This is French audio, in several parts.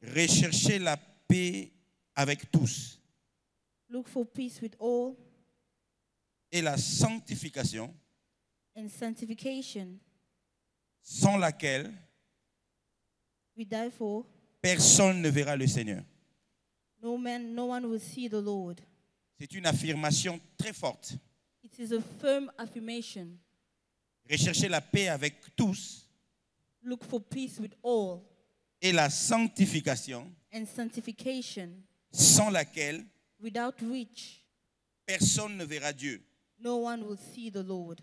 Recherchez la paix avec tous Look for peace with all et la sanctification, and sanctification, sans laquelle therefore personne ne verra le Seigneur. no one will see the Lord. C'est une affirmation très forte. It is a firm affirmation. Recherchez la paix avec tous Look for peace with all et la sanctification, and sanctification, sans laquelle without which personne ne verra Dieu. no one will see the Lord.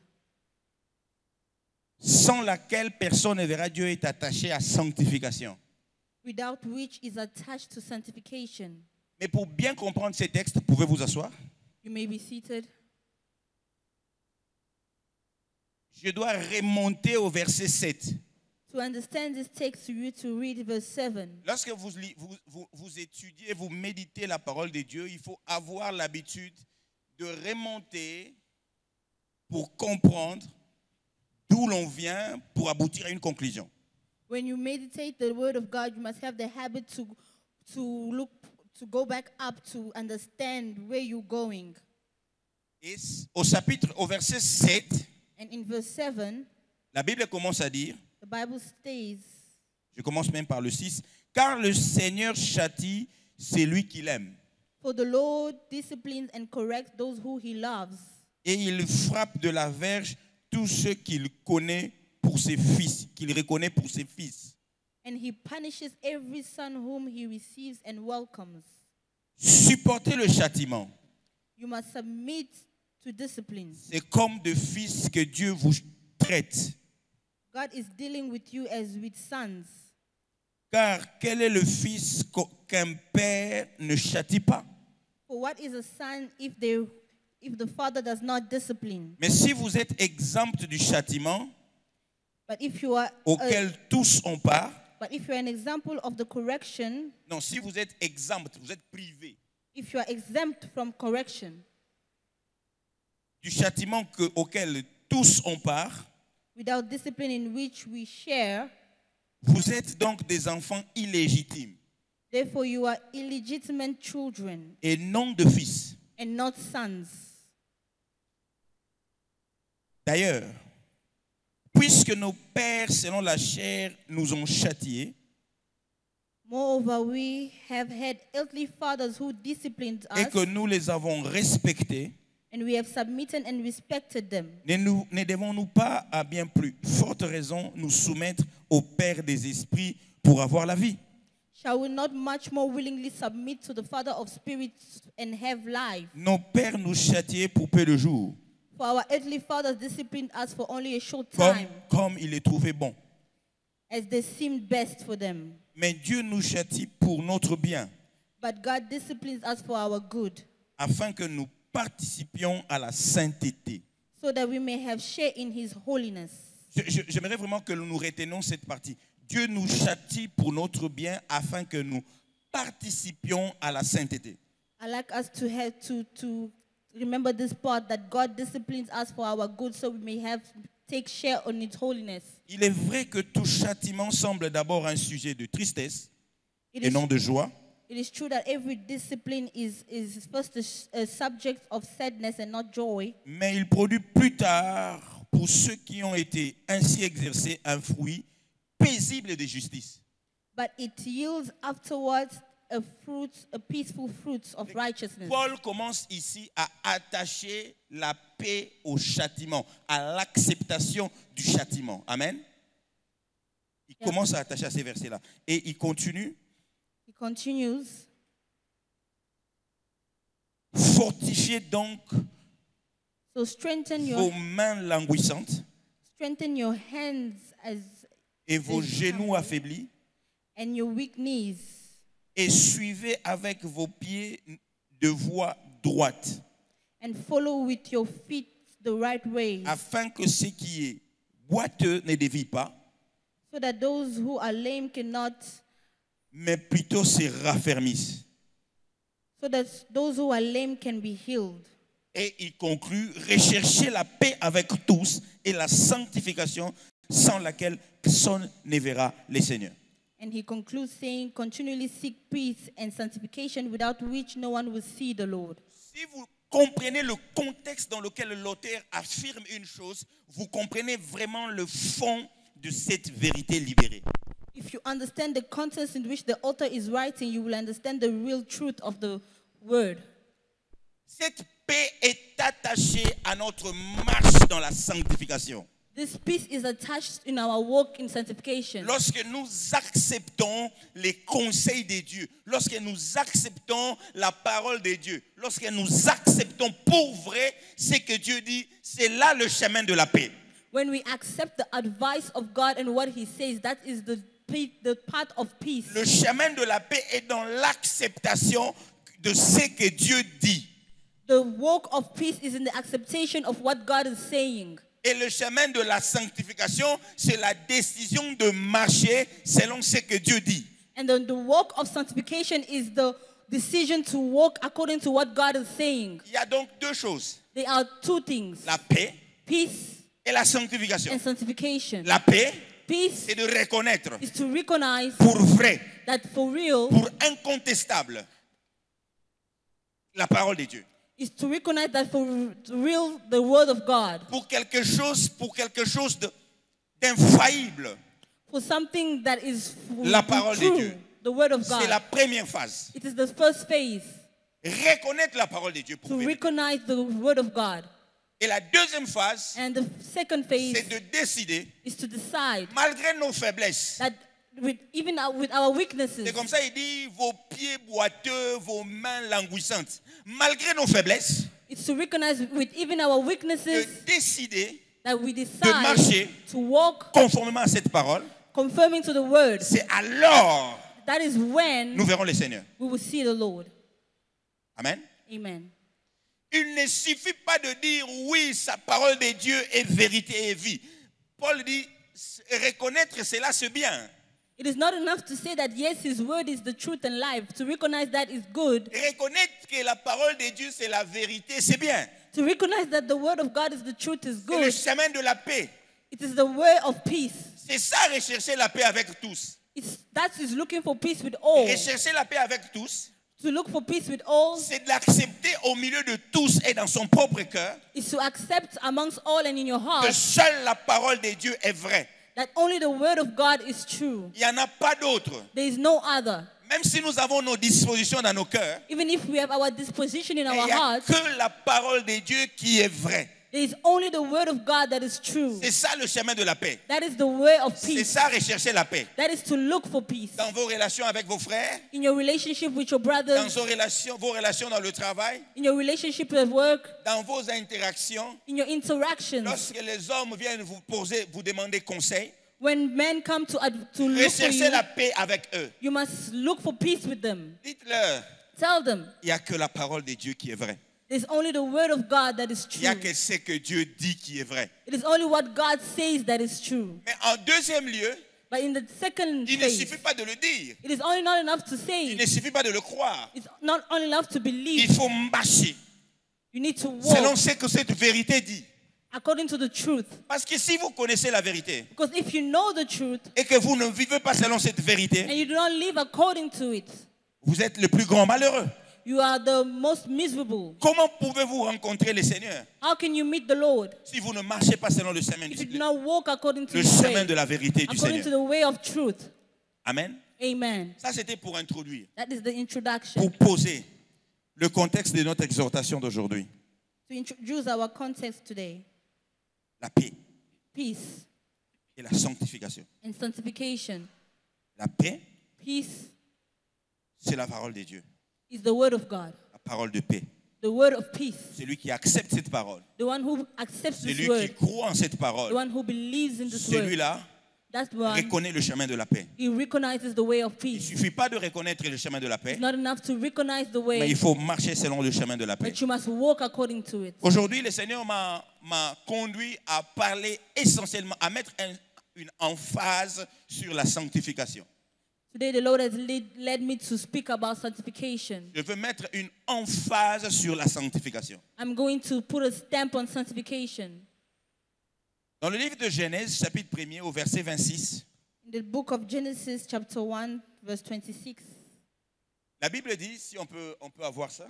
Sans laquelle personne ne verra Dieu est attaché à sanctification. Without which is attached to sanctification. Mais pour bien comprendre ces textes, pouvez vous asseoir. You may be seated. Je dois remonter au verset 7. To understand this text, you need to read verse 7. Lorsque vous étudiez, vous méditez la parole de Dieu, il faut avoir l'habitude de remonter pour comprendre d'où l'on vient pour aboutir à une conclusion. When you meditate the word of God, you must have the habit to go back up to understand where you're going. Et au verset 7, And in verse 7, la Bible commence à dire, the Bible states, je commence même par le 6, car le Seigneur châtie celui qu'il aime. for the Lord disciplines and corrects those who he loves. Et il frappe de la verge tous ceux qu'il connaît pour ses fils, qu'il reconnaît pour ses fils. And he punishes every son whom he receives and welcomes. Supportez le châtiment. You must submit to discipline. C'est comme de fils que Dieu vous traite. God is dealing with you as with sons. Car quel est le fils qu'un père ne châtie pas? For what is a son if the father does not discipline? Mais si vous êtes exempt du châtiment But if you are auquel tous ont part, but if you're an example of the correction, non, si vous êtes exempt, vous êtes privé if you are exempt from correction, du châtiment auquel tous ont part, without discipline in which we share, vous êtes donc des enfants illégitimes therefore you are illegitimate children et non de fils. and not sons. D'ailleurs, puisque nos pères selon la chair nous ont châtiés, Moreover, we have had earthly fathers who disciplined et us, que nous les avons respectés, and we have submitted and respected them. ne devons-nous pas, à bien plus forte raison, nous soumettre au Père des esprits pour avoir la vie? Shall we not much more willingly submit to the Father of spirits and have life? Nos pères nous châtiaient pour peu de jours, For our earthly fathers disciplined us for only a short comme, time, comme ils les trouvaient bons. as they seemed best for them. Mais Dieu nous châtie pour notre bien, But God disciplines us for our good, afin que nous participions à la sainteté. so that we may have share in His holiness. J'aimerais vraiment que nous retenions cette partie. Dieu nous châtie pour notre bien, afin que nous participions à la sainteté. I like us to have to remember this part, that God disciplines us for our good, so we may take share on His holiness. Il est vrai que tout châtiment semble d'abord un sujet de tristesse It et is, non de joie. it is true that every discipline is first a subject of sadness and not joy, Mais il produit plus tard, pour ceux qui ont été ainsi exercés, un fruit paisible de justice. but it yields afterwards a peaceful fruit of righteousness. Paul commence ici à attacher la paix au châtiment, à l'acceptation du châtiment. Amen. Il commence à attacher à ces versets-là. Et il continue. He continues, Fortifiez donc so strengthen vos mains languissantes your hands et vos genoux affaiblis, and your weak knees, et suivez avec vos pieds de voie droite, and follow with your feet the right way, afin que ce qui est boiteux ne dévie pas, so that those who are lame cannot, mais plutôt se raffermissent. so that those who are lame can be healed. Et il conclut, recherchez la paix avec tous et la sanctification sans laquelle personne ne verra le Seigneur. And he concludes saying, continually seek peace and sanctification without which no one will see the Lord. Si vous comprenez le contexte dans lequel l'auteur affirme une chose, vous comprenez vraiment le fond de cette vérité libérée. If you understand the context in which the author is writing, you will understand the real truth of the word. Cette paix est attachée à notre marche dans la sanctification. This peace is attached in our walk in sanctification. Lorsque nous acceptons les conseils de Dieu, lorsque nous acceptons la parole de Dieu, lorsque nous acceptons pour vrai ce que Dieu dit, c'est là le chemin de la paix. When we accept the advice of God and what he says, that is the path of peace. Le chemin de la paix est dans l'acceptation de ce que Dieu dit. The walk of peace is in the acceptation of what God is saying. Et le chemin de la sanctification, c'est la décision de marcher selon ce que Dieu dit. And then the walk of sanctification is the decision to walk according to what God is saying. Il y a donc deux choses. There are two things. La paix Peace et la sanctification. and sanctification. La paix, Peace c'est de reconnaître is to recognize pour vrai, that for real, pour incontestable, la parole de Dieu. is to recognize that for real, the word of God. Pour quelque chose d'infaillible. For something that is La parole de true, Dieu. the word of C'est la God. première phase. It is the first phase, Reconnaître la parole de Dieu pour to vrai. recognize the word of God. Et la deuxième phase, And the second phase c'est de décider, is to decide malgré nos faiblesses. that with our weaknesses, C'est comme ça, il dit, vos pieds boiteux, vos mains languissantes. Malgré nos faiblesses, it's to recognize with even our de weaknesses décider that we marcher decide to walk conformément à cette parole. confirming to the word. C'est alors That is when nous verrons le Seigneur. we will see the Lord. Amen. Amen. Il ne suffit pas de dire oui, sa parole de Dieu est vérité et vie. Paul dit, reconnaître cela c'est bien. It is not enough to say that yes, his word is the truth and life. To recognize that is good. Reconnaître que la parole de Dieu c'est la vérité, c'est bien. To recognize that the word of God is the truth is C'est le good. chemin de la paix. It is the way of peace. C'est ça, rechercher la paix avec tous. That is looking for peace with all. Rechercher la paix avec tous, To look for peace with all c'est de l'accepter au milieu de tous et dans son propre cœur is to accept amongst all and in your que heart seule la parole de Dieu est vraie. that only the word of God is true. Il n'y en a pas d'autre. There is no other. Même si nous avons nos dispositions dans nos cœurs, Even if we have our disposition in il our n'y a hearts, que la parole de Dieu qui est vraie. there is only the word of God that is true. C'est ça le chemin de la paix. That is the way of C'est peace. ça, rechercher la paix. That is to look for peace. Dans vos relations avec vos frères, In your relationship with your dans brothers, vos relations dans le travail, in your relationship at work, dans vos interactions, in your interactions. lorsque les hommes viennent vous demander conseil, When men come to look for recherchez you, la paix avec eux. you must look for peace with them. Dites-leur, Tell them, il n'y a que la parole de Dieu qui est vraie. there's only the word of God that is Il n'y a true. que ce que Dieu dit qui est vrai. It is only what God says that is true. Mais en deuxième lieu, But in the second il ne phase, suffit pas de le dire. it is only not enough to say Il ne it. suffit pas de le croire. It's not only enough to Il believe. faut marcher You need to selon walk ce que cette vérité dit. according to the truth. Parce que si vous connaissez la vérité Because if you know the truth et que vous ne vivez pas selon cette and vérité, you do not live according to it, vous êtes le plus grand malheureux. you are the most miserable. Comment pouvez-vous rencontrer le Seigneur How can you meet the Lord si vous ne marchez pas selon le chemin, if you do not walk according to le His chemin way, de la vérité du according to Seigneur? the way of truth? Amen. Amen. Ça, c'était pour introduire, That is the introduction. pour poser le contexte de notre exhortation d'aujourd'hui. To introduce our context today. La paix Peace et la sanctification. and sanctification. La paix, Peace c'est la parole de Dieu. is the word of God. La parole de paix. The word of peace. Celui qui accepte cette parole. The one who accepts this Celui qui word. croit en cette The parole. one who believes in this word. Celui-là That's the one. reconnaît le chemin de la paix. He recognizes the way of Il ne peace. suffit pas de reconnaître le chemin de la paix, It's not enough to recognize the mais way, il faut marcher selon le chemin de la paix. but you must walk according to it. Aujourd'hui, le Seigneur m'a conduit à parler essentiellement, à mettre une emphase sur la sanctification. Today the Lord has led me to speak about sanctification. Je veux mettre une emphase sur la sanctification. I'm going to put a stamp on sanctification. Dans le livre de Genèse, chapitre 1er, au verset 26, In the book of Genesis, chapter 1, verse 26. La Bible dit, si on peut avoir ça.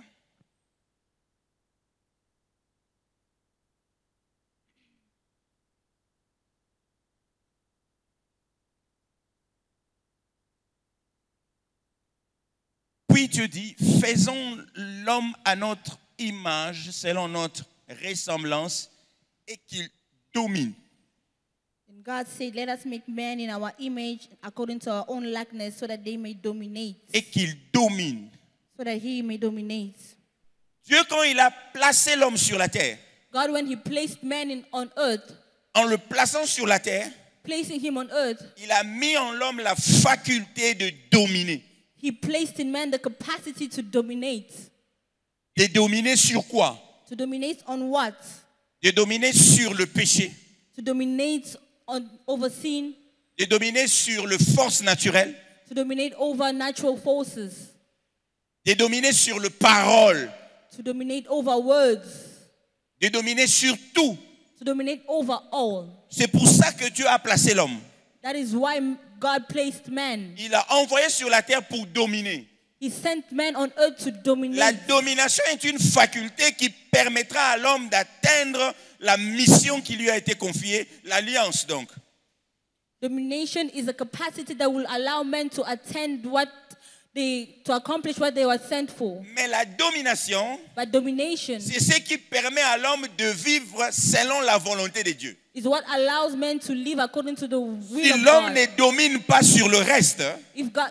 Puis Dieu dit, faisons l'homme à notre image, selon notre ressemblance, et qu'il domine. And God said, let us make man in our image according to our own likeness so that they may dominate. Et qu'il domine. So that he may dominate. Dieu, quand il a placé l'homme sur la terre, God, when he placed man on earth, en le plaçant sur la terre, placing him on earth, il a mis en l'homme la faculté de dominer. he placed in man the capacity to dominate. De dominer sur quoi? To dominate on what? De dominer sur le péché. To dominate over sin. De dominer sur les forces naturelles. To dominate over natural forces. De dominer sur les paroles. To dominate over words. De dominer sur tout. To dominate over all. C'est pour ça que Dieu a placé l'homme. That is why God placed man. Il l'a envoyé sur la terre pour dominer. He sent man on earth to dominate. La domination est une faculté qui permettra à l'homme d'atteindre la mission qui lui a été confiée, l'alliance donc. Domination is a capacity that will allow men to accomplish what they were sent for. Mais la domination, But domination c'est ce qui permet à l'homme de vivre selon la volonté de Dieu. is what allows men to live according to the will Si of l'homme God. ne domine pas sur le reste,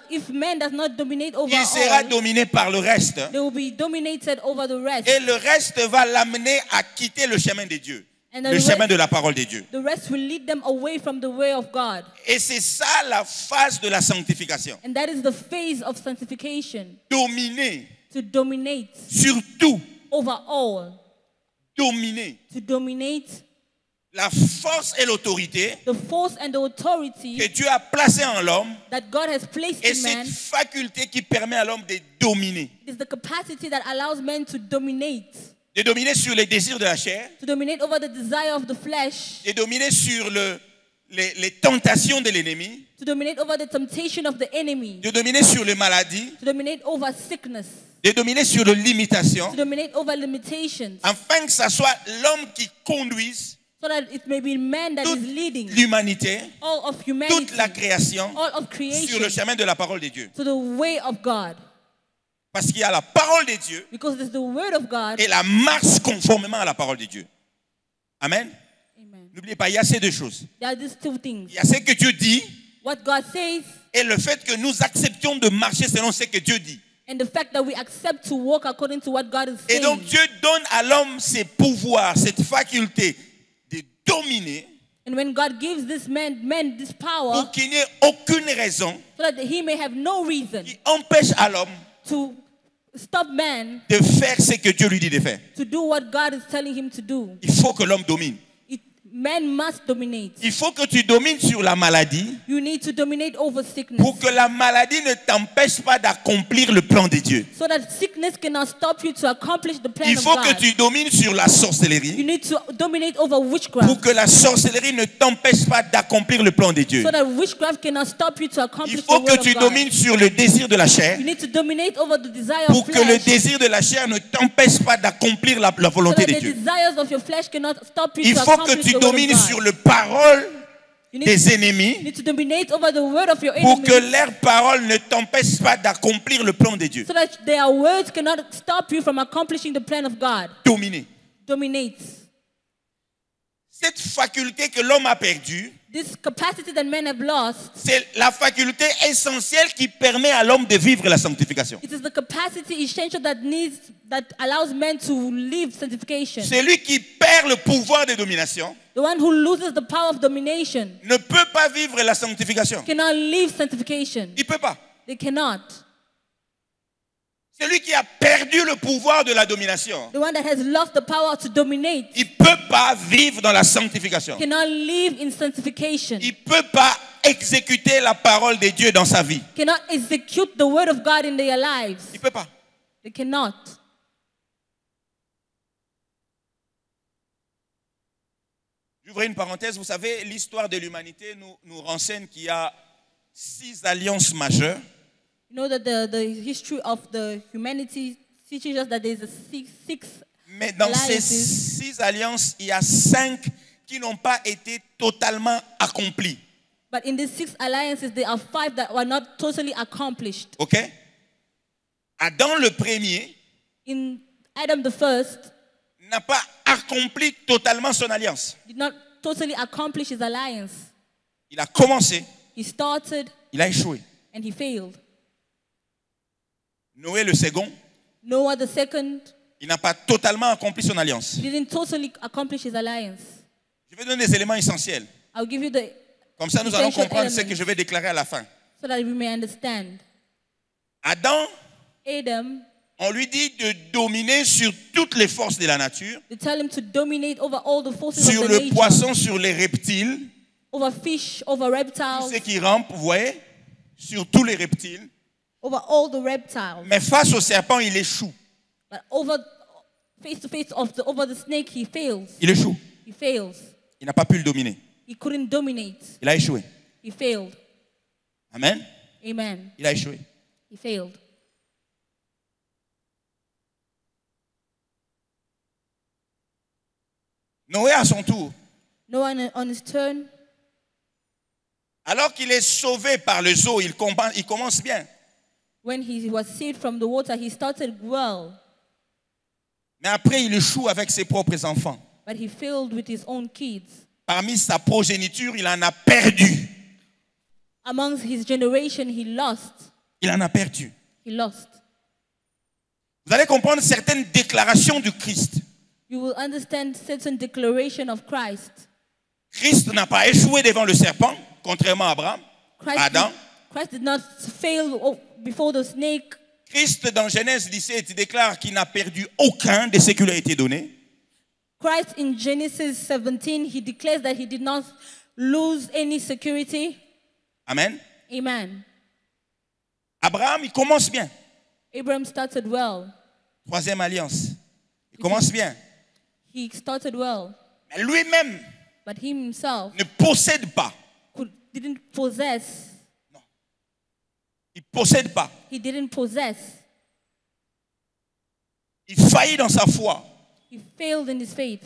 If man does not dominate over il sera all, dominé par le reste. they will be dominated over the rest. Et le reste va l'amener à quitter le chemin de Dieu, And le chemin de la parole de Dieu. The rest will lead them away from the way of God. Et c'est ça la phase de la sanctification. And that is the phase of sanctification. Dominer To dominate sur tout. over all. Dominer. To dominate La force et l'autorité the force and the authority que Dieu a placée en l'homme that God has placed est in man. cette faculté qui permet à l'homme de dominer. It is the capacity that allows men to dominate. De dominer sur les désirs de la chair, To dominate over the desire of the flesh. de dominer sur les tentations de l'ennemi, To dominate over the temptation of the enemy. de dominer sur les maladies, To dominate over sickness. de dominer sur les limitations, To dominate over limitations. afin que ce soit l'homme qui conduise So that it may be man that toute is leading l'humanité, all of humanity, toute la création all of sur le creation chemin de la parole de Dieu. to the way of God. Parce qu'il y a la parole de Dieu Because it is the word of God. et la marche conformément à la parole de Dieu. Amen. Amen. N'oubliez pas, il y a ces deux choses. There are these two things. Il y a ce que Dieu dit What God says et le fait que nous acceptions de marcher selon ce que Dieu dit. and the fact that we accept to walk according to what God is Et saying. donc Dieu donne à l'homme ses pouvoirs, cette faculté de dominer And when God gives this man this power pour qu'il n'y ait aucune raison so that he may have no reason qui empêche à l'homme to stop man de faire ce que Dieu lui dit de faire. to do what God is telling him to do. Il faut que l'homme domine. Man must dominate. Il faut que tu domines sur la maladie You need to dominate over sickness pour que la maladie ne t'empêche pas d'accomplir le plan de Dieu. so that sickness cannot stop you to accomplish the plan Il of faut que God. tu domines sur la You sorcellerie need to dominate over witchcraft pour que la sorcellerie ne t'empêche pas d'accomplir le plan de Dieu. so that witchcraft cannot stop you to Il accomplish the faut que word tu of God. domines sur le désir de la chair You need to dominate over the desire pour of que le flesh désir de la chair ne t'empêche pas d'accomplir la so volonté that de the Dieu. desires of your flesh cannot stop you Il to faut que accomplish tu the word of domines God. sur les paroles You need, des you ennemis need to dominate over the word of your pour que enemies leurs paroles ne t'empêchent pas d'accomplir le plan de Dieu. so that their words cannot stop you from accomplishing the plan of God. Dominer. Dominate. Cette faculté que l'homme a perdue, This capacity that men have lost, c'est la faculté essentielle qui permet à l'homme de vivre la sanctification. it is the capacity essential that allows men to live sanctification. Celui qui perd le pouvoir de domination The one who loses the power of domination ne peut pas vivre la sanctification. cannot live sanctification. Il ne peut pas. They cannot. Celui qui a perdu le pouvoir de la domination, The one that has lost the power to dominate il ne peut pas vivre dans la sanctification. cannot live in sanctification. Il ne peut pas exécuter la parole de Dieu dans sa vie. Cannot execute the word of God in their lives. Il ne peut pas. They cannot. J'ouvre une parenthèse. Vous savez, l'histoire de l'humanité nous renseigne qu'il y a 6 alliances majeures. You know that the history of the humanity teaches us that there's a six Mais dans ces alliances. 6 alliances, il y a 5 qui n'ont pas été totalement accomplies. But in these 6 alliances, there are 5 that were not totally accomplished. OK? Adam le premier In Adam the first n'a pas accompli totalement son alliance. did not totally accomplish his alliance. Il a commencé, He started il a échoué. and he failed. Noé le second, Noah the second il n'a pas totalement accompli son alliance. didn't totally accomplish his alliance. Je vais donner des éléments essentiels. I'll give you the Comme ça, nous allons essential comprendre ce que elements je vais déclarer à la fin. so that we may understand. Adam, Adam, on lui dit de dominer sur toutes les forces de la nature, they tell him to dominate over all the forces sur of the le nature, poisson, sur les reptiles, over fish, over tous reptiles, ceux qui rampent, vous voyez, sur tous les reptiles. over all the reptiles. Mais face au serpent, il échoue. But over face to face over the snake, he fails. Il échoue. He fails. Il n'a pas pu le dominer. He couldn't dominate. Il a échoué. He failed. Amen. Amen. Il a échoué. He failed. Noé, à son tour, Noah, on his turn, alors qu'il est sauvé par le zoo, il commence bien. when he was saved from the water, he started well, Mais après, il échoue avec ses propres enfants. but he failed with his own kids. Parmi sa progéniture, il en a perdu. Amongst his generation, he lost. Il en a perdu. He lost. Vous allez comprendre certaines déclarations du Christ. You will understand certain declaration of Christ. Christ n'a pas échoué devant le serpent, contrairement à Abraham, Adam. Christ did not fail before the snake. Christ, dans Genèse 17, déclare qu'il n'a perdu aucun de ce qui lui a été donné. Christ in Genesis 17, he declares that he did not lose any security. Amen. Amen. Abraham, il commence bien. Abraham started well. Troisième alliance. Il commence bien. He started well. Mais lui-même But he himself ne possède pas. didn't possess. Il ne possède pas. He didn't possess. Il faillit dans sa foi. He failed in his faith.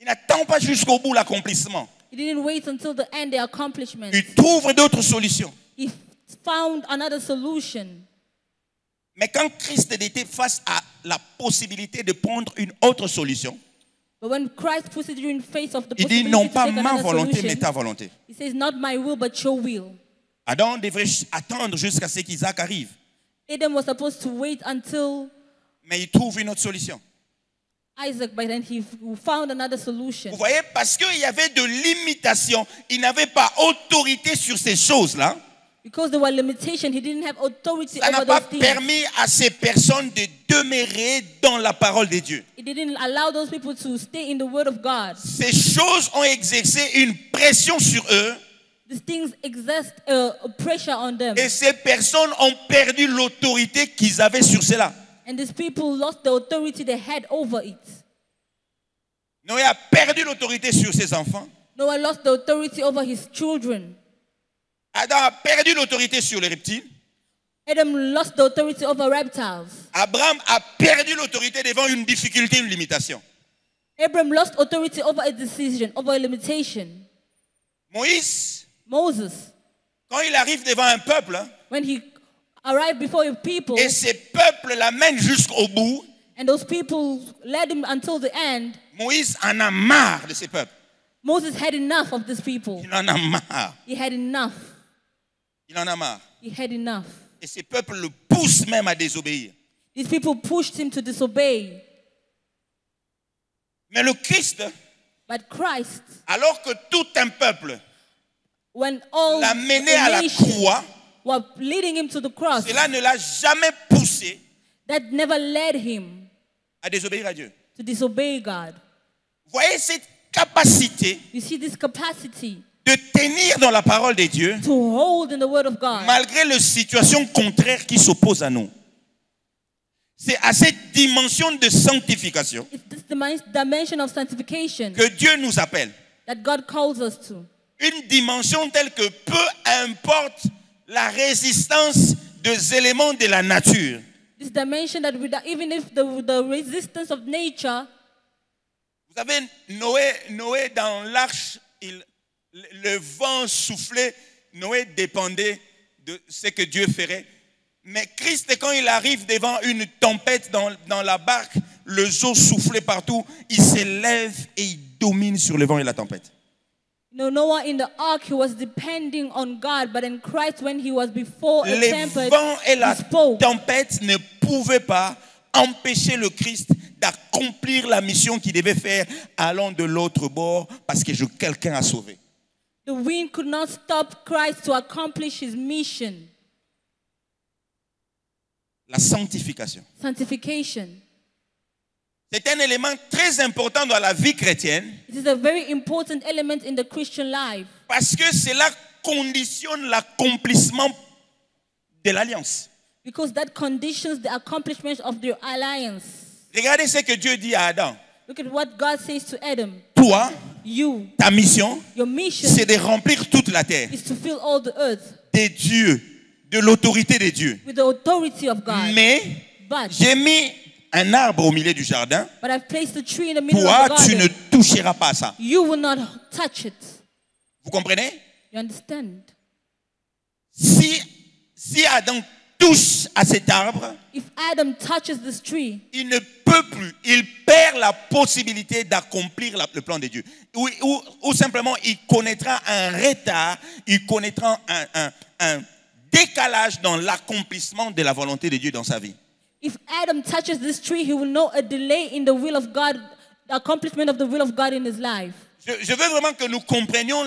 Il n'attend pas jusqu'au bout l'accomplissement. He didn't wait until the end, the accomplishment. Il trouve d'autres solutions. He found another solution. Mais quand Christ était face à la possibilité de prendre une autre solution, But when Christ puts it in face of the il dit possibility non to pas take ma another volonté, mais solution, ta volonté. he says, not my will, but your will. Adam devrait attendre jusqu'à ce qu'Isaac arrive. Adam was supposed to wait until Mais il trouve une autre solution. Isaac, but then he found another solution. Vous voyez, parce qu'il y avait de limitations, il n'avait pas autorité sur ces choses-là. Because there were limitations, he didn't have authority Ça n'a over pas those things. permis à ces personnes de demeurer dans la parole de Dieu. It didn't allow those people to stay in the word of God. Ces choses ont exercé une pression sur eux These things exert a pressure on them. et ces personnes ont perdu l'autorité qu'ils avaient sur cela. And these people lost the authority they had over it. Noé a perdu l'autorité sur ses enfants. Noah lost the authority over his children. Adam a perdu l'autorité sur les reptiles. Adam lost the authority over reptiles. Abraham a perdu l'autorité devant une difficulté, une limitation. Abraham lost authority over a decision, over a limitation. Moïse, Moses, quand il arrive devant un peuple, when he arrived before a people, et ces peuples l'amènent jusqu'au bout, and those people led him until the end, Moïse en a marre de ces peuples. Moses had enough of these people. Il en a marre. He had enough. Il en a marre. He had enough. Et ces peuples le poussent même à désobéir. These people pushed him to disobey. Mais le Christ, But Christ, alors que tout un peuple when all l'a mené à the la nation croix, were leading him to the cross, cela ne l'a jamais poussé that never led him à désobéir à Dieu. to disobey God. Voyez cette capacité You see this capacity de tenir dans la parole de Dieu to hold in the word of God. malgré les situations contraires qui s'opposent à nous. C'est à cette dimension de sanctification It's this dimension of sanctification que Dieu nous appelle. that God calls us to. Une dimension telle que peu importe la résistance des éléments de la nature. This dimension that even if the resistance of nature, Vous savez, Noé dans l'arche, le vent soufflait, Noé dépendait de ce que Dieu ferait. Mais Christ, quand il arrive devant une tempête dans la barque, le eau soufflait partout, il s'élève et il domine sur le vent et la tempête. Noah in the ark, he was depending on God, but in Christ, when he was before a Les tempest, vents et la he spoke. tempête ne pouvaient pas empêcher le Christ d'accomplir la mission qu'il devait faire allant de l'autre bord parce que quelqu'un a sauvé. The wind could not stop Christ to accomplish his mission. La sanctification. Sanctification. C'est un élément très important dans la vie chrétienne It is a very important element in the Christian life parce que cela conditionne l'accomplissement de l'alliance. because that conditions the accomplishment of the alliance. Regardez ce que Dieu dit à Adam. Look at what God says to Adam. Toi, You, ta mission, your mission c'est de remplir toute la terre is to fill all the earth des dieux, de l'autorité des dieux. with the authority of God. Mais But j'ai mis un arbre au milieu du jardin. I've placed a tree in the middle Toi, of the tu ne garden. toucheras pas à ça. You will not touch it. Vous comprenez? You understand? Si Adam touche à cet arbre, If Adam touches this tree, il ne peut plus, il perd la possibilité d'accomplir le plan de Dieu. Ou simplement, il connaîtra un retard, il connaîtra un décalage dans l'accomplissement de la volonté de Dieu dans sa vie. if Adam touches this tree, he will know a delay in the will of God, the accomplishment of the will of God in his life. Je veux vraiment que nous comprenions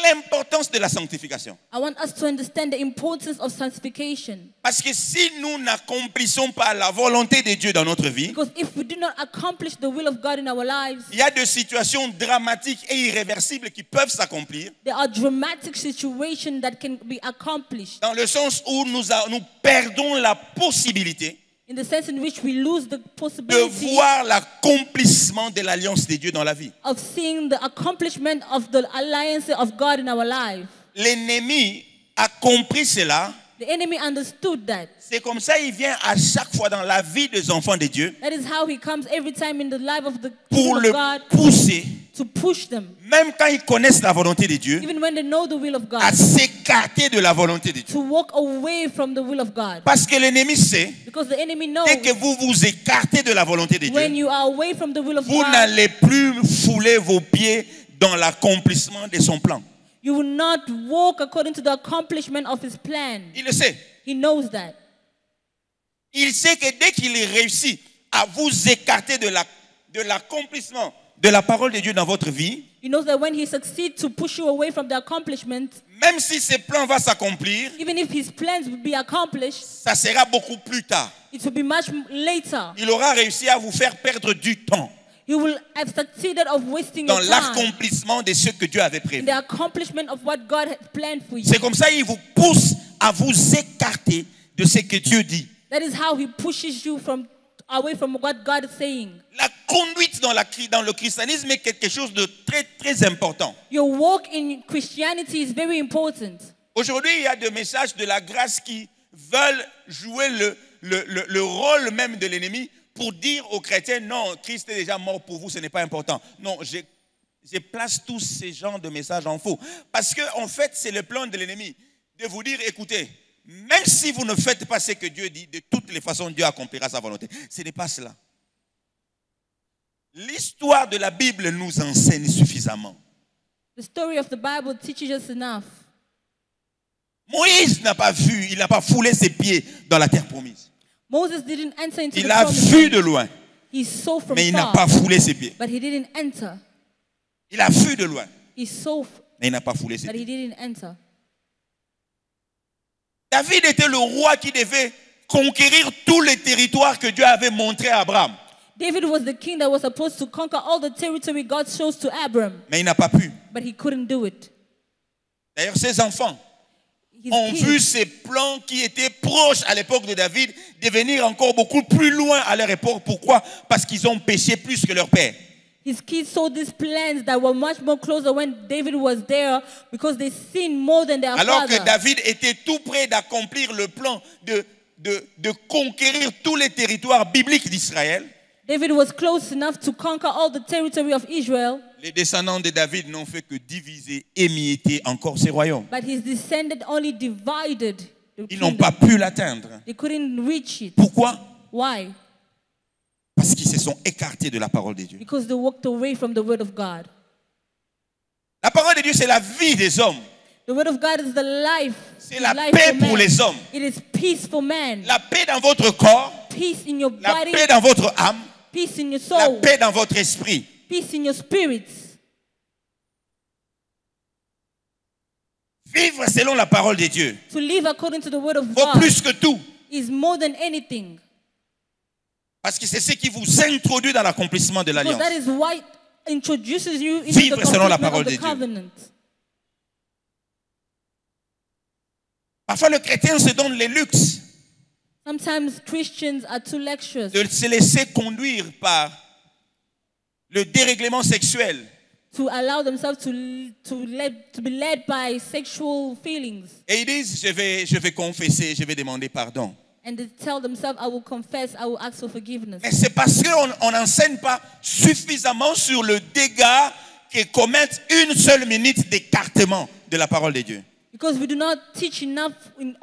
l'importance de la sanctification. I want us to understand the importance of sanctification. Parce que si nous n'accomplissons pas la volonté de Dieu dans notre vie, Because if we do not accomplish the will of God in our lives, il y a des situations dramatiques et irréversibles qui peuvent s'accomplir, there are dramatic situations that can be accomplished dans le sens où nous perdons la possibilité in the sense in which we lose the de possibility voir l'accomplissement de l'alliance de Dieu dans la vie. of seeing the accomplishment of the alliance of God in our life. L'ennemi a compris cela. The enemy understood that. C'est comme ça qu'il vient à chaque fois dans la vie des enfants de Dieu That is how he comes every time in the life of the pour people le of God pousser, to push them, même quand ils connaissent la volonté de Dieu, even when they know the will of à God, s'écarter de la volonté de Dieu. to walk away from the will of God. Parce que l'ennemi sait, Because the enemy knows dès que vous vous écartez de la volonté de when Dieu, you are away from the will of vous God, n'allez plus fouler vos pieds dans l'accomplissement de son plan. you will not walk according to the accomplishment of his plan. Il le sait. He knows that. Il sait que dès qu'il réussit à vous écarter de l'accomplissement de la parole de Dieu dans votre vie, He knows that when he succeeds to push you away from the accomplishment, même si ce plan va s'accomplir, even if his plans will be accomplished, ça sera beaucoup plus tard. it will be much later. Il aura réussi à vous faire perdre du temps You will have succeeded of wasting dans your time l'accomplissement de ce que Dieu avait in prévu. the accomplishment of what God had planned for you. C'est comme ça qu'il vous pousse à vous écarter de ce que Dieu dit. That is how he pushes you away from what God is saying. La conduite dans le christianisme est quelque chose de très, très important. Your walk in Christianity is very important. Aujourd'hui, il y a des messages de la grâce qui veulent jouer le rôle même de l'ennemi pour dire aux chrétiens, non, Christ est déjà mort pour vous, ce n'est pas important. Non, je place tous ces genres de messages en faux. Parce qu'en fait, c'est le plan de l'ennemi de vous dire, écoutez, même si vous ne faites pas ce que Dieu dit, de toutes les façons, Dieu accomplira sa volonté. Ce n'est pas cela. L'histoire de la Bible nous enseigne suffisamment. The story of the Bible teaches us enough. Moïse n'a pas vu, il n'a pas foulé ses pieds dans la terre promise. Moses didn't enter into Il the a promised vu land. de loin, He saw from mais il n'a far, pas foulé ses pieds. but he didn't enter. Il a vu de loin, He saw, mais il n'a pas foulé ses but pieds. he didn't enter. David était le roi qui devait conquérir tous les territoires que Dieu avait montrés à Abraham. David was the king that was supposed to conquer all the territory God chose to Abram, Mais il n'a pas pu. but he couldn't do it. D'ailleurs, ses enfants His ont kids, vu ces plans qui étaient proches à l'époque de David devenir encore beaucoup plus loin à leur époque. Pourquoi? Parce qu'ils ont péché plus que leur père. His kids saw these plans that were much more closer when David was there because they sinned more than their Alors father. que David était tout près d'accomplir le plan de conquérir tous les territoires bibliques d'Israël, David was close enough to conquer all the territory of Israel, les descendants de David n'ont fait que diviser, émietter encore ces royaumes. but his descendants only divided the Ils n'ont kingdom. pas pu l'atteindre. They couldn't reach it. Pourquoi? Why? Parce qu'ils se sont écartés de la parole de Dieu. Because they walked away from the word of God. La parole de Dieu, c'est la vie des hommes. The word of God is the life. C'est It's la life paix for pour man. les hommes. It is peace for man. La paix dans votre corps, Peace in your la body. paix dans votre âme, Peace in your la soul. paix dans votre esprit. Peace in your spirits. Vivre selon la parole de Dieu To live according to the word of vaut God plus que tout. is more than anything. Parce que c'est ce qui vous introduit dans l'accomplissement de Because l'alliance. that is what introduces you into Vivre the selon la commitment parole of the de Dieu. covenant. Parfois, le chrétien se donne les luxes Sometimes Christians are too lectious de se laisser conduire par le dérèglement sexuel, to allow themselves to be led by sexual feelings. et ils disent je vais confesser, je vais demander pardon. And they tell themselves, I will confess, I will ask for forgiveness. Mais c'est parce qu'on n'enseigne pas suffisamment sur le dégât que commettent une seule minute d'écartement de la parole de Dieu. Because we do not teach enough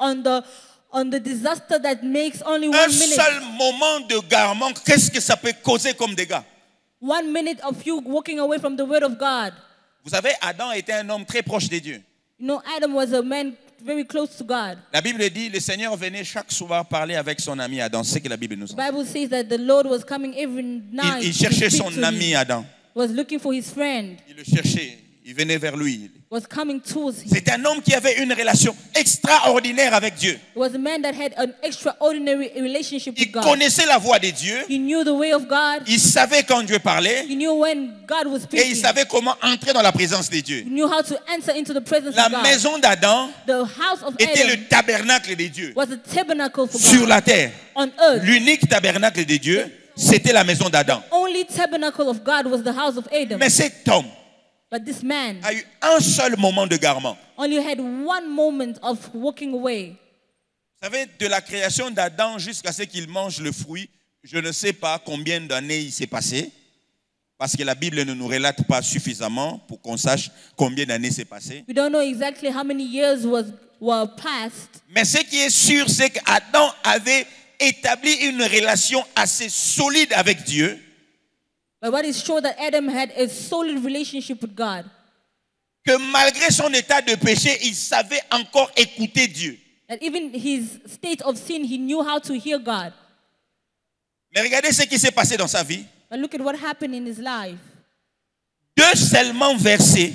on the disaster that makes only Un 1 minute. seul moment de garement, qu'est-ce que ça peut causer comme dégâts? 1 minute of you walking away from the word of God. Vous savez, Adam était un homme très proche de Dieu. You know, Adam was a man very close to God. La Bible dit, le Seigneur venait chaque soir parler avec son ami Adam. C'est ce que la Bible nous The enseigne. Bible says that the Lord was coming every night. Il to cherchait speak son to ami him. Adam. Was looking for his friend. Il le cherchait. Il venait vers lui. Was coming towards him. C'est un homme qui avait une relation extraordinaire avec Dieu. It was a man that had an extraordinary relationship with Il God. connaissait la voix de Dieu. He knew the way of God. Il savait quand Dieu parlait. He knew when God was Et il speaking. savait comment entrer dans la présence de Dieu. He knew how to enter into the presence La of God. maison d'Adam The house of était Adam le tabernacle de Dieu was a tabernacle for sur God la terre. on earth. L'unique tabernacle de Dieu, c'était la maison d'Adam. Only tabernacle of God was the house of Adam. Mais cet homme But this man a eu un seul moment de garement. only had 1 moment of walking away. Vous savez, de la création d'Adam jusqu'à ce qu'il mange le fruit, je ne sais pas combien d'années il s'est passé, parce que la Bible ne nous relate pas suffisamment pour qu'on sache combien d'années s'est passé. We don't know exactly how many years were passed. Mais ce qui est sûr, c'est qu'Adam avait établi une relation assez solide avec Dieu. But what is sure that Adam had a solid relationship with God. Que malgré son état de péché, il savait encore écouter Dieu. That even his state of sin, he knew how to hear God. Mais regardez ce qui s'est passé dans sa vie. But look at what happened in his life. 2 seulement versets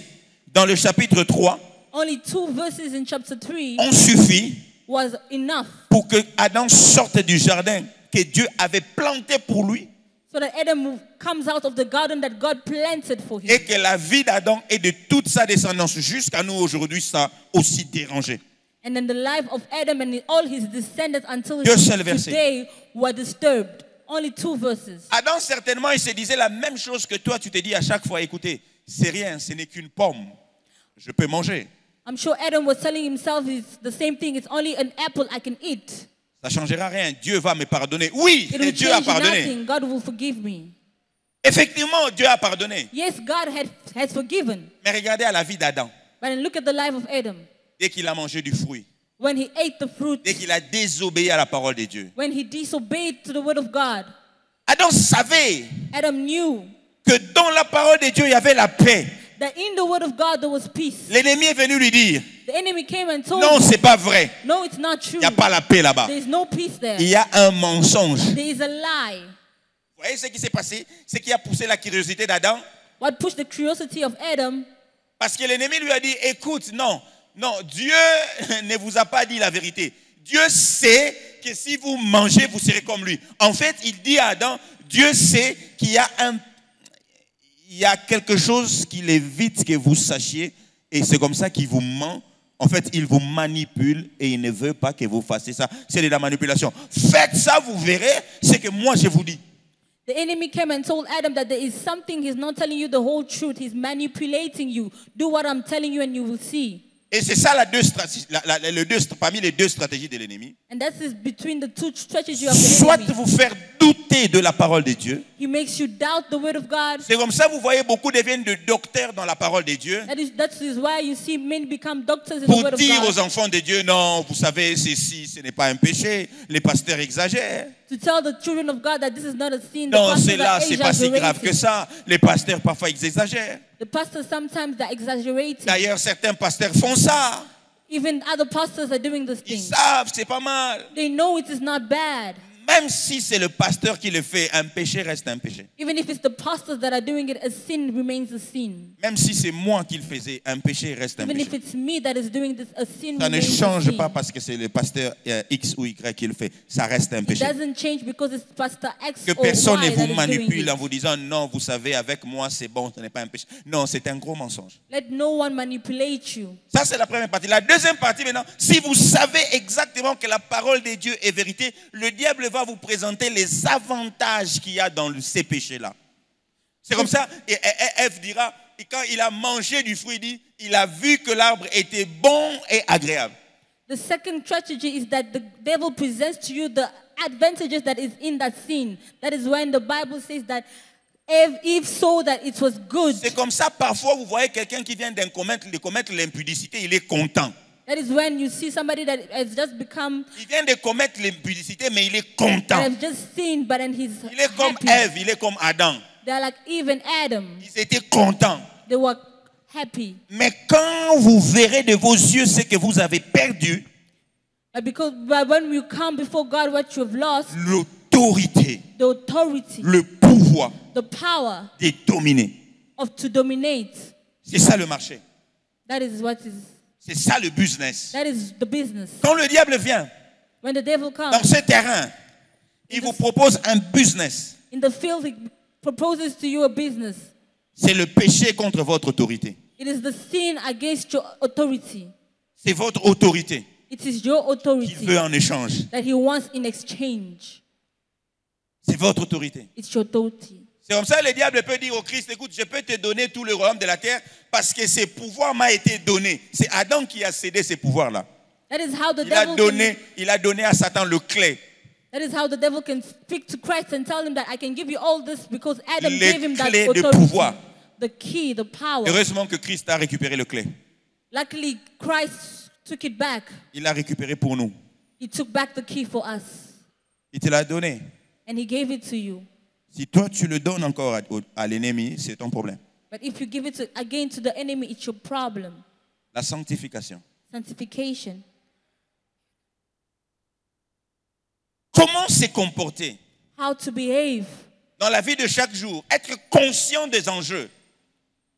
dans le chapitre 3 Only 2 verses in chapter 3 ont suffi was enough pour que Adam sorte du jardin que Dieu avait planté pour lui so that Adam comes out of the garden that God planted for him. et que la vie d'Adam et de toute sa descendance jusqu'à nous aujourd'hui soit aussi dérangée. And then the life of Adam and all his descendants until 2 seuls versets. today were disturbed. Only 2 verses. Adam, certainement, il se disait la même chose que toi, tu te dis à chaque fois, écoutez, c'est rien, ce n'est qu'une pomme. Je peux manger. I'm sure Adam was telling himself it's the same thing. It's only an apple I can eat. Ça ne changera rien. Dieu va me pardonner. Oui, It et will Dieu a change pardonné. nothing. God will forgive me. Effectivement, Dieu a pardonné. Yes, God has forgiven. Mais regardez à la vie d'Adam. But then look at the life of Adam. Dès qu'il a mangé du fruit, When he ate the fruit, dès qu'il a désobéi à la parole de Dieu. when he disobeyed to the word of God, Adam savait Adam knew que dans la parole de Dieu, il y avait la paix. that in the word of God there was peace. L'ennemi est venu lui dire, The enemy came and told non, him, c'est pas vrai. no, it's not true. Il n'y a pas la paix là-bas. There is no peace there. Il y a un mensonge. There is a lie. Vous voyez ce qui s'est passé? Ce qui a poussé la curiosité d'Adam. What pushed the curiosity of Adam? Parce que l'ennemi lui a dit, écoute, non, Dieu ne vous a pas dit la vérité. Dieu sait que si vous mangez, vous serez comme lui. En fait, il dit à Adam, Dieu sait qu'il y a quelque chose qu'il évite que vous sachiez, et c'est comme ça qu'il vous ment. En fait, il vous manipule et il ne veut pas que vous fassiez ça. C'est de la manipulation. Faites ça, vous verrez ce que moi je vous dis. The enemy came and told Adam that there is something he's not telling you the whole truth. He's manipulating you. Do what I'm telling you and you will see. Et c'est ça parmi les deux stratégies de l'ennemi. And that is between the two strategies of the Soit enemy. vous faire douter de la parole de Dieu. He makes you doubt the word of God. C'est comme ça vous voyez beaucoup deviennent de docteurs dans la parole de Dieu. That is why you see men become doctors in the Pour word of dire God. aux enfants de Dieu, non, vous savez, ce n'est pas un péché. Les pasteurs exagèrent. To tell the children of God that this is not a sin. Non, The c'est là, pastors c'est are pas si grave que exaggerating. ça. Les pasteurs, parfois, ils exagèrent. The pastors sometimes they're exaggerating. D'ailleurs, certains pasteurs font ça. Even other pastors are doing this Ils thing. savent, c'est pas mal. They know it is not bad. Même si c'est le pasteur qui le fait, un péché reste un péché. Even if it's the pastors that are doing it, a sin remains a sin. Même si c'est moi qui le faisais, un péché reste un Even if péché. it's me that is doing this, a sin Ça ne remains a change sin. pas parce que c'est le pasteur X ou Y qui le fait. Ça reste un It péché. doesn't change because it's Pastor X Que or personne ne Y that vous is doing manipule it. en vous disant non, vous savez, avec moi c'est bon, ce n'est pas un péché. Non, c'est un gros mensonge. Let no one manipulate you. Ça, c'est la première partie. La deuxième partie, maintenant, si vous savez exactement que la parole de Dieu est vérité, le diable va vous présenter les avantages qu'il y a dans ces péchés-là. C'est comme ça, et Ève dira, et quand il a mangé du fruit, il dit, il a vu que l'arbre était bon et agréable. The second strategy is that the devil presents to you the advantages that is in that sin. That is when the Bible says that Eve saw that it was good. C'est comme ça, parfois, vous voyez quelqu'un qui vient de commettre l'impudicité, il est content. That is when you see somebody that has just become, Il vient de commettre l'impudicité, mais il est that content. has just sinned, but then he's Il est comme happy. Ève, il est comme Adam. They're like Eve and Adam. Ils étaient contents. They were happy. Mais quand vous verrez de vos yeux ce que vous avez perdu, But when you come before God, what you've lost, l'autorité, the authority, le pouvoir the power de dominer. to dominate, C'est ça le marché. that is what is, C'est ça le business. that is the business. Quand le diable vient When the devil dans comes ce terrain, il vous propose un business. in the field, he proposes to you a business. C'est le péché contre votre autorité. It is the sin against your authority. C'est votre autorité It is your qu'il authority veut en échange. that he wants in exchange. C'est votre autorité. It's your authority. C'est comme ça que le diable peut dire au Christ, écoute, je peux te donner tout le royaume de la terre parce que ce pouvoir m'a été donné. C'est Adam qui a cédé ces pouvoirs-là. That is how the Il a donné à Satan le clé. That is how the devil can speak to Christ and tell him that I can give you all this because Adam Les gave him that clés de authority. pouvoir. The key, the power. Heureusement que Christ a récupéré le clé. Luckily, Christ took it back. Il l'a récupéré pour nous. He took back the key for us. Il te l'a donné. And he gave it to you. Si toi tu le donnes encore à l'ennemi, c'est ton problème. But if you give it again to the enemy, it's your problem. La sanctification. Sanctification. Comment se comporter How to behave. dans la vie de chaque jour? Être conscient des enjeux.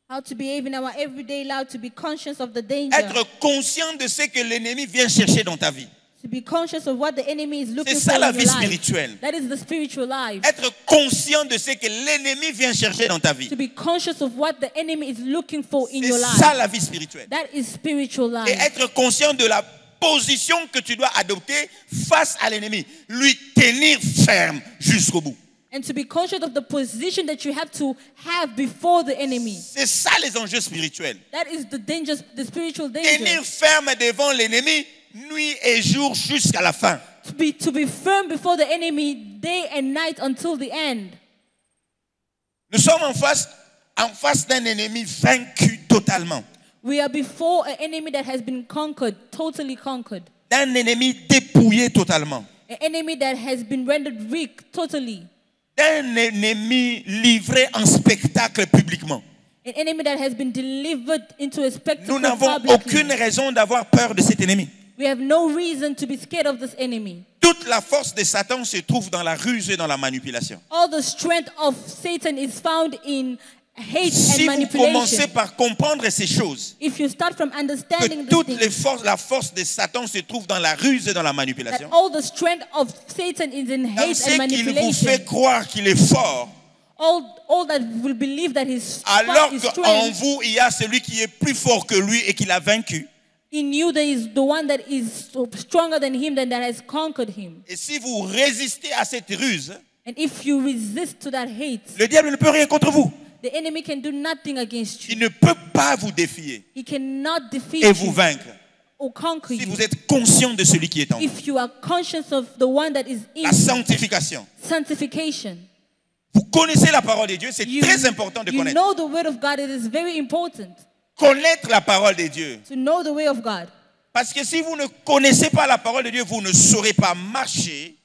How to behave in our everyday life, to be conscious of the danger. Être conscient de ce que l'ennemi vient chercher dans ta vie. To be conscious of what the enemy is looking C'est ça for la in vie your life. spirituelle. That is the spiritual life. Être conscient de ce que l'ennemi vient chercher dans ta vie. To be conscious of what the enemy is looking for in C'est your life. ça la vie spirituelle. That is spiritual Et life. être conscient de la position que tu dois adopter face à l'ennemi. Lui tenir ferme jusqu'au bout. And to be conscious of the position that you have to have before the enemy. C'est ça les enjeux spirituels. That is the danger, the spiritual danger. Tenir ferme devant l'ennemi nuit et jour jusqu'à la fin. To be firm before the enemy day and night until the end. Nous sommes en face d'un ennemi vaincu totalement. We are before an enemy that has been conquered, totally conquered. D'un ennemi dépouillé totalement. An enemy that has been rendered weak, totally. D'un ennemi livré en spectacle publiquement. An enemy that has been delivered into a spectacle Nous n'avons publicly. aucune raison d'avoir peur de cet ennemi. We have no reason to be scared of this enemy. Toute la force de Satan se trouve dans la ruse et dans la manipulation. All the strength of Satan is found in hate Si and vous commencez manipulation. par comprendre ces choses, If you start from understanding que this thing, la force de Satan se trouve dans la ruse et dans la that manipulation, all the strength of Satan is in dans hate ce and qu'il vous manipulation. fait croire qu'il est fort, All that will believe that his alors qu'en strength vous, il y a celui qui est plus fort que lui et qui l'a vaincu. in you, there is the one that is stronger than him, that has conquered him. Et si vous résistez à cette ruse, And if you resist to that hate, le diable ne peut rien contre vous. the enemy can do nothing against Il you. ne peut pas vous défier He cannot defeat et vous you vaincre or conquer si you. vous êtes conscient de celui qui est en vous. If you are conscious of the one that is in La sanctification. sanctification, Vous connaissez la parole de Dieu, c'est you, très important de you connaître. know the word of God. It is very important Connaître la parole de Dieu. to know the way of God. Parce que si vous ne connaissez pas la parole de Dieu, vous ne saurez pas marcher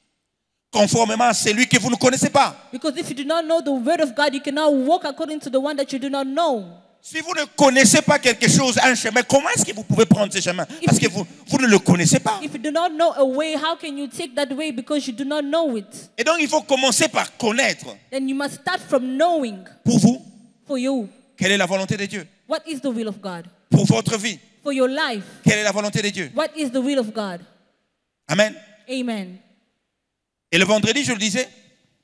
conformément à celui que vous ne connaissez pas. Because if you do not know the word of God, you cannot walk according to the one that you do not know. Si vous ne connaissez pas quelque chose, un chemin, comment est-ce que vous pouvez prendre ce chemin? Parce que vous ne le connaissez pas. If you do not know a way, how can you take that way because you do not know it? Et donc, il faut commencer par connaître. Then you must start from knowing Pour vous, for you. quelle est la volonté de Dieu? What is the will of God? Pour votre vie, For your life, quelle est la volonté de Dieu? what is the will of God? Amen. Amen. Et le vendredi, je le disais,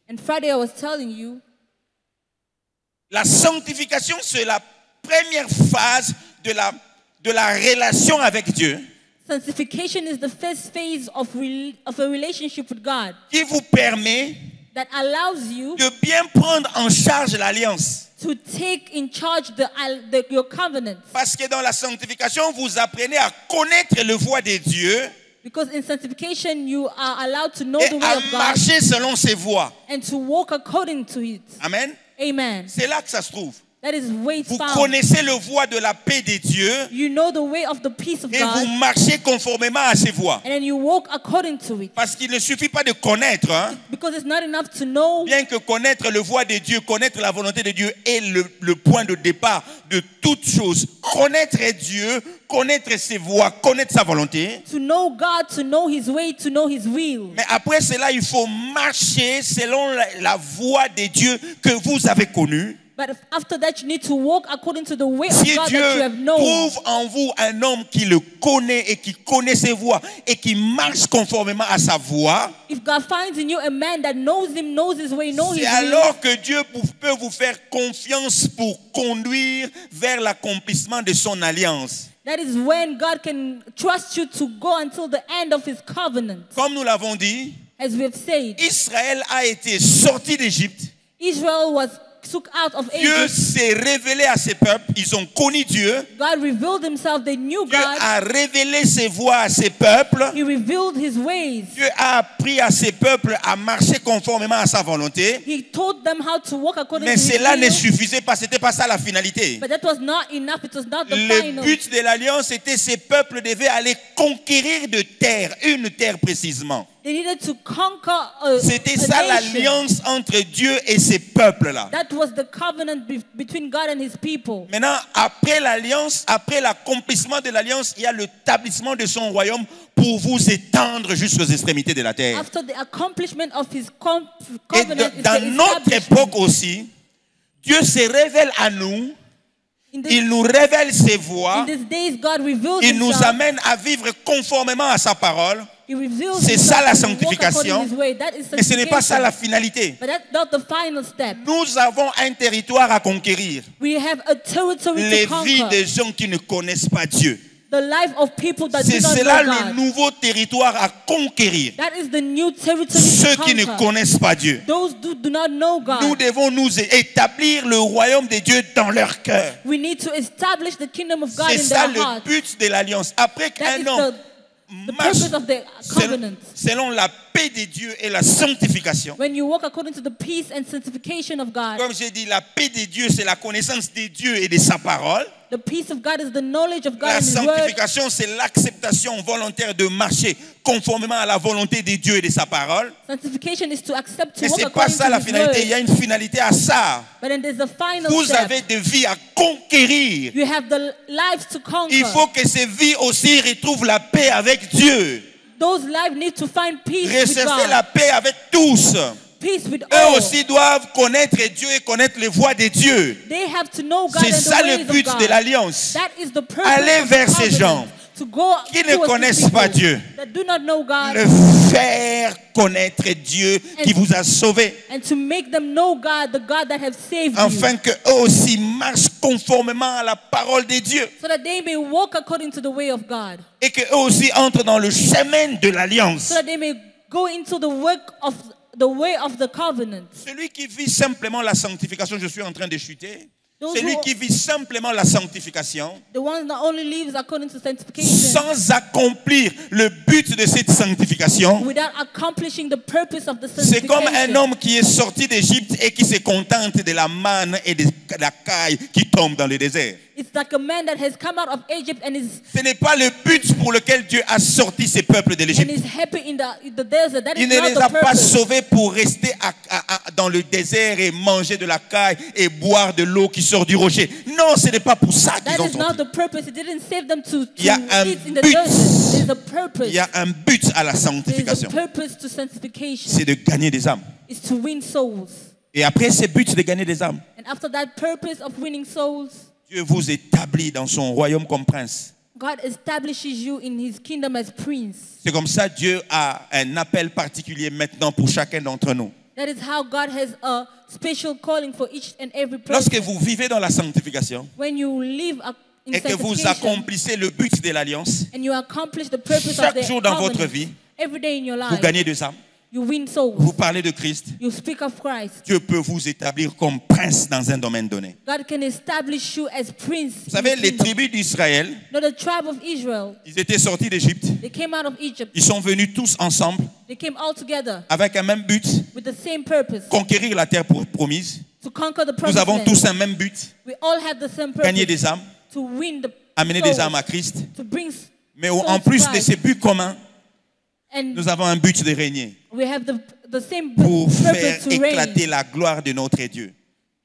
And Friday I was telling you, la sanctification, c'est la première phase de la relation avec Dieu sanctification is the first phase of a relationship with God qui vous permet that allows you de bien prendre en charge l'alliance. to take in charge your covenant. Parce que dans la sanctification, vous apprenez à connaître le voie de Dieu Because in sanctification, you are allowed to know et the way à of God marcher selon ses voies. and to walk according to it. Amen. Amen. C'est là que ça se trouve. That is where it's Vous found. connaissez le voie de la paix de Dieu You know the way of the peace of et vous God, marchez conformément à ses voies. and then you walk according to it. Parce qu'il ne suffit pas de connaître, hein. Because it's not enough to know. Bien que connaître le voie de Dieu, connaître la volonté de Dieu est le point de départ de toute chose. Connaître Dieu, connaître ses voies, connaître sa volonté. To know God, to know His way, to know His will. Mais après cela, il faut marcher selon la voie de Dieu que vous avez connue. But after that, you need to walk according to the way of Si God Dieu that you have known. trouve en vous un homme qui le connaît et qui connaît ses voies et qui marche conformément à sa voie, If God finds in you a man that knows Him, knows His way, knows c'est His will, alors que Dieu peut vous faire confiance pour conduire vers l'accomplissement de son alliance. that is when God can trust you to go until the end of His covenant. Comme nous l'avons dit, As we have said, Israël a été sorti d'Égypte. Israel was took out of Dieu Egypt. s'est révélé à ses peuples. Ils ont connu Dieu. God revealed Himself. They knew Dieu God. a révélé ses voies à ses peuples. He revealed His ways. Dieu a appris à ses peuples à marcher conformément à sa volonté. He told them how to walk according Mais to His cela ne will. suffisait pas. C'était pas ça la finalité. But that was not enough. It was not the Le final. but de l'alliance était ces peuples devaient aller conquérir de terre, une terre précisément. They needed to conquer C'était a ça nation. l'alliance entre Dieu et ces peuples-là. That was the covenant between God and His people. Maintenant, après l'alliance, après l'accomplissement de l'alliance, il y a l'établissement de son royaume pour vous étendre jusqu'aux extrémités de la terre. After the accomplishment of His Et covenant, is dans the notre establishment. époque aussi, Dieu se révèle à nous, In il nous révèle ses voies, these days, God reveals il nous Himself. amène à vivre conformément à sa parole. He reveals C'est Himself ça la and we walk sanctification. according to His way. That is Mais ce n'est pas ça la sanctification. finalité. But that's not the final step. Nous avons un territoire à conquérir. We have a territory Les to vies conquer. des gens qui ne connaissent pas Dieu. The life of people that C'est do not cela know le God. nouveau territoire à conquérir. That is the new territory Ceux to qui ne conquer. connaissent pas Dieu. Those who do not know God. Nous devons nous établir le royaume de Dieu dans leur cœur. We need to establish the kingdom of God C'est in ça their le hearts. but de l'alliance. Après That is qu'un homme the marche purpose of the covenant. selon la paix de Dieu et la sanctification. When you walk according to the peace and sanctification of God, Comme j'ai dit, la paix de Dieu, c'est la connaissance de Dieu et de sa parole. the peace of God is the knowledge of God La and His word. sanctification, c'est l'acceptation volontaire de marcher conformément à la volonté de Dieu et de sa parole. Sanctification is to accept, to Mais walk ce n'est pas according ça la to His finalité. Il y word. a une finalité à ça. But then there's a final Vous step. avez des vies à conquérir. You have the lives to conquer. Il faut que ces vies aussi retrouvent la paix avec Dieu. Those lives need to find peace with Rechercher God. la paix avec tous. Peace with Eux all. aussi doivent connaître Dieu et connaître les voies de Dieu. They have to know God C'est and ça the le ways but of de God. l'alliance. That is the purpose Allez of vers the ces covenant. gens To go qui ne towards connaissent these pas people Dieu. that do not know God, Le faire connaître Dieu qui vous a sauvé. and to make them know God, the God that have saved you, Afin qu'eux aussi marchent conformément à la parole de Dieu. so that they may walk according to the way of God, Et qu'eux aussi entrent dans le chemin de l'alliance. so that they may go into the work of the way of the covenant. Celui qui vit simplement la sanctification, je suis en train de chuter. Those Celui who- qui vit simplement la sanctification, The one that only lives according to sanctification sans accomplir le but de cette sanctification, without accomplishing the purpose of the c'est comme un sanctification. homme qui est sorti d'Égypte et qui se contente de la manne et de la caille qui tombe dans le désert. It's like a man that has come out of Egypt and is Ce n'est pas le but pour lequel Dieu a sorti ses peuples de and l'Égypte. is happy in the desert. That Il is ne not les the a pas purpose. sauvés pour rester dans le désert et manger de la caille et boire de l'eau qui sort du rocher. Non, ce n'est pas pour ça qu'ils That ont is not sorti. the purpose. He didn't save them to Il y a un eat in the but. desert. There's a purpose. Il y a un but à la There is a sanctification. purpose to sanctification. C'est de gagner des âmes. It's to win souls. Et après ce but de gagner des âmes, And after that purpose of winning souls, Dieu vous établit dans son royaume comme prince. God establishes you in his kingdom as prince. C'est comme ça Dieu a un appel particulier maintenant pour chacun d'entre nous. That is how God has a special calling for each and every person. Lorsque vous vivez dans la sanctification When you live in et que vous sanctification accomplissez le but de l'alliance, and you accomplish the purpose chaque of the jour dans covenant, votre vie, every day in your vous life, gagnez des âmes, you win souls. vous parlez de Christ, You speak of Christ. Dieu peut vous établir comme prince dans un domaine donné. God can establish you as prince. Vous savez, les tribus d'Israël, Now the tribe of Israel, ils étaient sortis d'Égypte, they came out of Egypt. ils sont venus tous ensemble They came all together avec un même but, with the same purpose, conquérir la terre promise. to conquer the Nous promised avons land. tous un même but, We all have the same gagner purpose, des âmes, to win the amener souls, des âmes à Christ. to bring Mais souls en to plus de Christ. ces buts communs, And nous avons un but de régner we have the same pour faire purpose to reign, éclater la gloire de notre Dieu.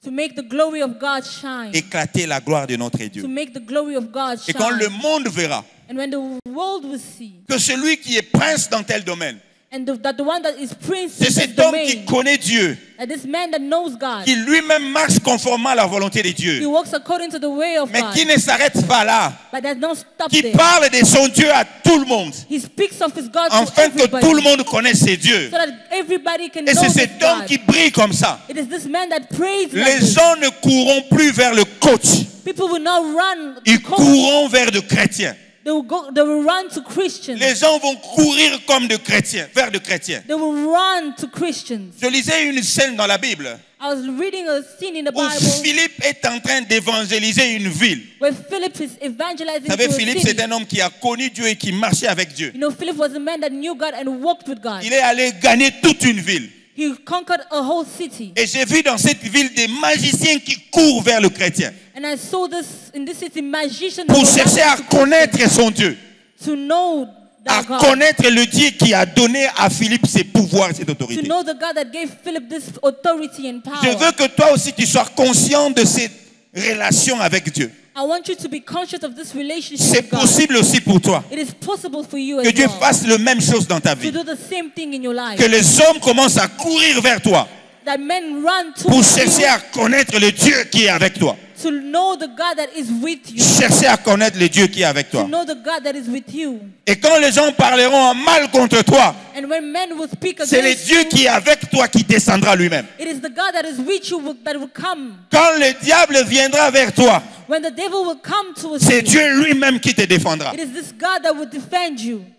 to make the glory of God shine, Éclater la gloire de notre to Dieu. make the glory of God Et quand le shine. monde verra And when the world will see, que celui qui est prince dans tel domaine, and that the one that is prince c'est in cet this homme qui domain, connaît Dieu, that this man that knows God, qui lui-même marche conformément à la volonté de he Dieu, walks according to the way of mais God, qui ne s'arrête pas là, but does not stop qui there. parle de son Dieu à tout le monde, He speaks of his God to afin que everybody, tout le monde connaisse ses dieux. so that everybody can Et know c'est this cet homme God. qui brille comme ça. It is this man that prays like Les this. gens ne courront plus vers le coach, People will not run to ils coach. courront vers de chrétiens. They will run to Christians. Les gens vont courir comme de chrétiens, vers de chrétiens. They will run to Christians. Je lisais une scène dans la Bible I was reading a scene in the où Bible Philippe est en train d'évangéliser une ville. where Philip is evangelizing Vous savez, to a Philippe, city. c'est un homme qui a connu Dieu et qui marchait avec Dieu. You know, Philip was a man that knew God and walked with God. Il est allé gagner toute une ville. He conquered a whole city. Et j'ai vu dans cette ville des magiciens qui courent vers le chrétien And I saw this in this city, magicians pour were chercher à running to connaître son Dieu, to know à that God, connaître le Dieu qui a donné à Philippe ses pouvoirs et cette to autorité. know the God that gave Philip this authority and Je power. veux que toi aussi tu sois conscient de cette relation avec Dieu. I want you to be conscious of this relationship C'est with God. possible aussi pour toi It is possible for you que as Dieu well fasse la même chose dans ta to vie. do the same thing in your life. Que les hommes commencent à courir vers toi That men run pour to chercher you à connaître le Dieu qui est avec toi. to know the God that is with you. Chercher à connaître le Dieu qui est avec To toi. know the God that is with you. Et quand les gens parleront en mal contre toi, And when men will speak c'est le against Dieu you, qui est avec toi qui descendra lui-même. it is the God that is with you that will come. Quand le diable viendra vers toi, When the devil will come to us, c'est Dieu lui-même qui te défendra. it is this God that will defend you.